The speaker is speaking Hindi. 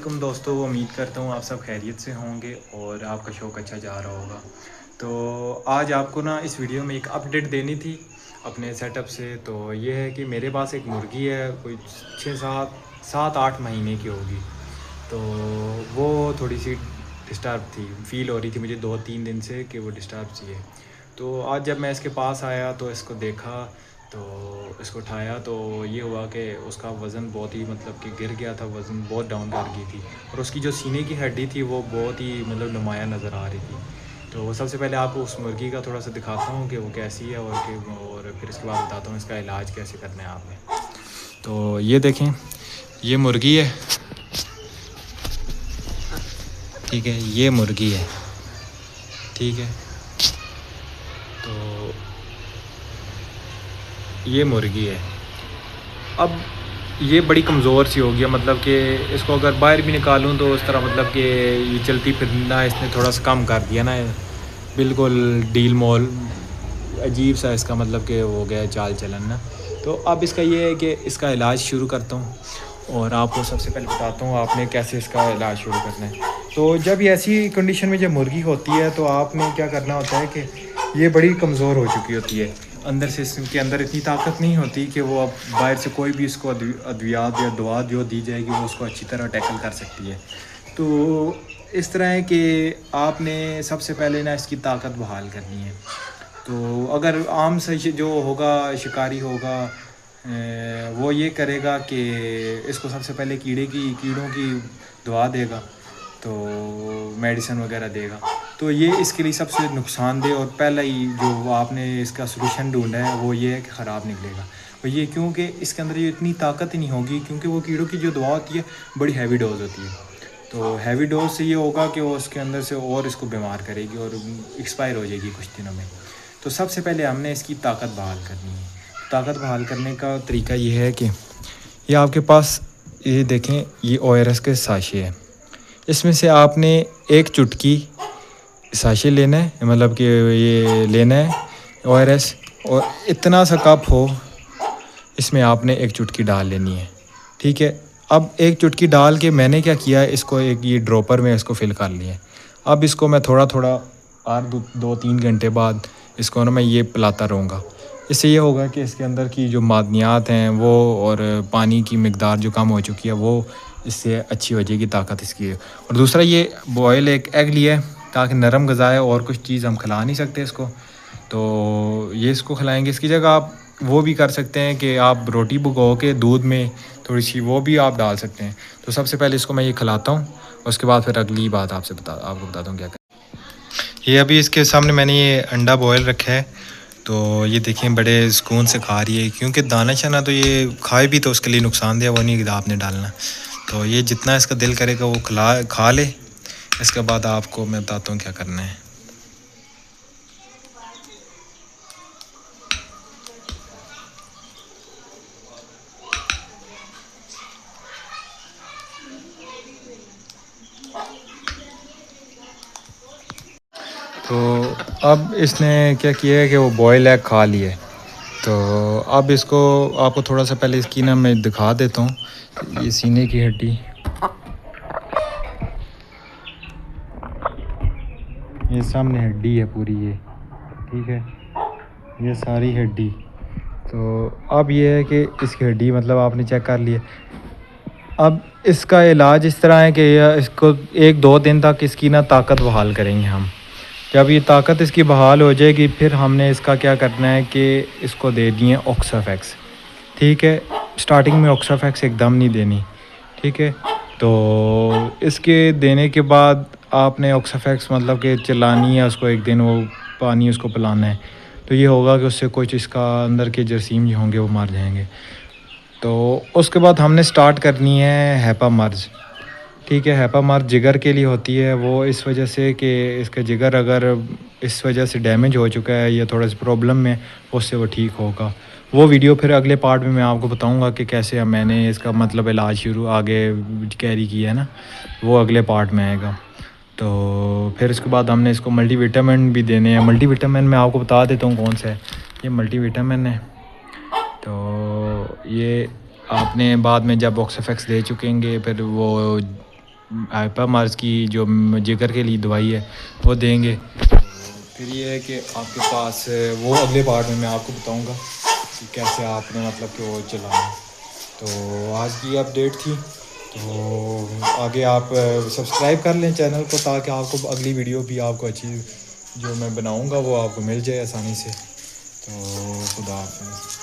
दोस्तों, उम्मीद करता हूँ आप सब खैरियत से होंगे और आपका शौक़ अच्छा जा रहा होगा। तो आज आपको ना इस वीडियो में एक अपडेट देनी थी अपने सेटअप से। तो ये है कि मेरे पास एक मुर्गी है, कोई 6 7 8 महीने की होगी। तो वो थोड़ी सी डिस्टर्ब थी, फील हो रही थी मुझे 2 3 दिन से कि वो डिस्टर्ब सी है। तो आज जब मैं इसके पास आया तो इसको देखा, तो इसको उठाया तो ये हुआ कि उसका वज़न बहुत ही मतलब कि गिर गया था, वज़न बहुत डाउन कर गई थी और उसकी जो सीने की हड्डी थी वो बहुत ही मतलब नुमायाँ नज़र आ रही थी। तो सबसे पहले आपको उस मुर्गी का थोड़ा सा दिखाता हूँ कि वो कैसी है और फिर इसके बाद बताता हूँ इसका इलाज कैसे करना है आपने। तो ये देखें, ये मुर्गी है, ठीक है, ये मुर्गी है, ठीक है। तो ये मुर्गी है। अब ये बड़ी कमज़ोर सी हो गई है, मतलब कि इसको अगर बाहर भी निकालूं तो उस तरह मतलब कि ये चलती फिरना इसने थोड़ा सा कम कर दिया ना, बिल्कुल डील मोल अजीब सा इसका मतलब कि हो गया है चाल चलन ना। तो अब इसका ये है कि इसका इलाज शुरू करता हूँ और आपको सबसे पहले बताता हूँ आपने कैसे इसका इलाज शुरू करना है। तो जब ये ऐसी कंडीशन में जब मुर्गी होती है तो आपने क्या करना होता है कि ये बड़ी कमज़ोर हो चुकी होती है, अंदर से इसके अंदर इतनी ताकत नहीं होती कि वो अब बाहर से कोई भी इसको अद्वियात या दवा जो दी जाएगी वो उसको अच्छी तरह टैकल कर सकती है। तो इस तरह है कि आपने सबसे पहले ना इसकी ताकत बहाल करनी है। तो अगर आम से जो होगा शिकारी होगा, वो ये करेगा कि इसको सबसे पहले कीड़ों की दवा देगा, तो मेडिसिन वगैरह देगा। तो ये इसके लिए सबसे नुकसानदेह और पहला ही जो आपने इसका सलूशन ढूंढा है वो ये है कि ख़राब निकलेगा। और ये क्योंकि इसके अंदर ये इतनी ताकत ही नहीं होगी, क्योंकि वो कीड़ों की जो दवा होती है बड़ी हैवी डोज होती है। तो हैवी डोज से ये होगा कि वो उसके अंदर से और इसको बीमार करेगी और एक्सपायर हो जाएगी कुछ दिनों में। तो सबसे पहले हमने इसकी ताकत बहाल करनी है। ताकत बहाल करने का तरीका ये है कि ये आपके पास, ये देखें, ये ORS के साशे हैं। इसमें से आपने एक चुटकी साशे लेना है, मतलब कि ये लेना है ORS, और इतना सा कप हो इसमें आपने एक चुटकी डाल लेनी है, ठीक है। अब एक चुटकी डाल के मैंने क्या किया, इसको एक ये ड्रॉपर में इसको फिल कर लिया। अब इसको मैं थोड़ा थोड़ा हर 2 3 घंटे बाद इसको ना मैं ये पिलाता रहूँगा। इससे ये होगा कि इसके अंदर की जो मादनियात हैं वो, और पानी की मिकदार जो कम हो चुकी है वो इससे अच्छी हो जाएगी, ताकत इसकी है। और दूसरा, ये बॉयल एक एग लिया है ताकि नरम ग़िज़ा है, और कुछ चीज़ हम खिला नहीं सकते इसको, तो ये इसको खिलाएंगे। इसकी जगह आप वो भी कर सकते हैं कि आप रोटी भिगो के दूध में थोड़ी सी वो भी आप डाल सकते हैं। तो सबसे पहले इसको मैं ये खिलाता हूँ, उसके बाद फिर अगली बात आपको बताता हूँ क्या करें। ये अभी इसके सामने मैंने ये अंडा बॉयल रखा है, तो ये देखें बड़े सुकून से खा रही है, क्योंकि दाना शाना तो ये खाए भी तो उसके लिए नुकसानदेह वो नहीं आपने डालना। तो ये जितना इसका दिल करेगा वो खा ले। इसके बाद आपको मैं बताता हूँ क्या करना है। तो अब इसने क्या किया है कि वो बॉयल एग खा लिए। तो अब इसको आपको थोड़ा सा पहले इसकी ना मैं दिखा देता हूँ, ये सीने की हड्डी, ये सामने हड्डी है पूरी ये, ठीक है, ये सारी हड्डी। तो अब ये है कि इसकी हड्डी मतलब आपने चेक कर लिया। अब इसका इलाज इस तरह है कि इसको 1 2 दिन तक इसकी ना ताकत बहाल करेंगे हम। जब ये ताकत इसकी बहाल हो जाएगी फिर हमने इसका क्या करना है कि इसको दे दिए ऑक्साफैक्स, ठीक है। स्टार्टिंग में ऑक्साफैक्स एकदम नहीं देनी, ठीक है। तो इसके देने के बाद आपने ऑक्साफैक्स मतलब कि चलानी है उसको, 1 दिन वो पानी उसको पिलाना है। तो ये होगा कि उससे कुछ इसका अंदर के जरासीम जो होंगे वो मर जाएंगे। तो उसके बाद हमने स्टार्ट करनी है हैपा मर्ज, ठीक है। हैपा मर्ज जिगर के लिए होती है, वो इस वजह से कि इसका जिगर अगर इस वजह से डैमेज हो चुका है या थोड़ा सा प्रॉब्लम में, उससे वो ठीक होगा। वो वीडियो फिर अगले पार्ट में मैं आपको बताऊंगा कि कैसे अब मैंने इसका मतलब इलाज शुरू आगे कैरी किया है ना, वो अगले पार्ट में आएगा। तो फिर उसके बाद हमने इसको मल्टीविटामिन भी देने हैं। मल्टीविटामिन मैं आपको बता देता हूँ कौन सा है, ये मल्टीविटामिन है। तो ये आपने बाद में जब ऑक्साफैक्स दे चुकेंगे फिर वो हाइपा मार्स की जो जिगर के लिए दवाई है वो देंगे। तो फिर ये है कि आपके पास वो अगले पार्ट में मैं आपको बताऊंगा कि कैसे आपने मतलब कि वो चलाना। तो आज की अपडेट थी। तो आगे आप सब्सक्राइब कर लें चैनल को, ताकि आपको अगली वीडियो भी आपको अच्छी जो मैं बनाऊंगा वो आपको मिल जाए आसानी से। तो खुदा हाफ़िज़।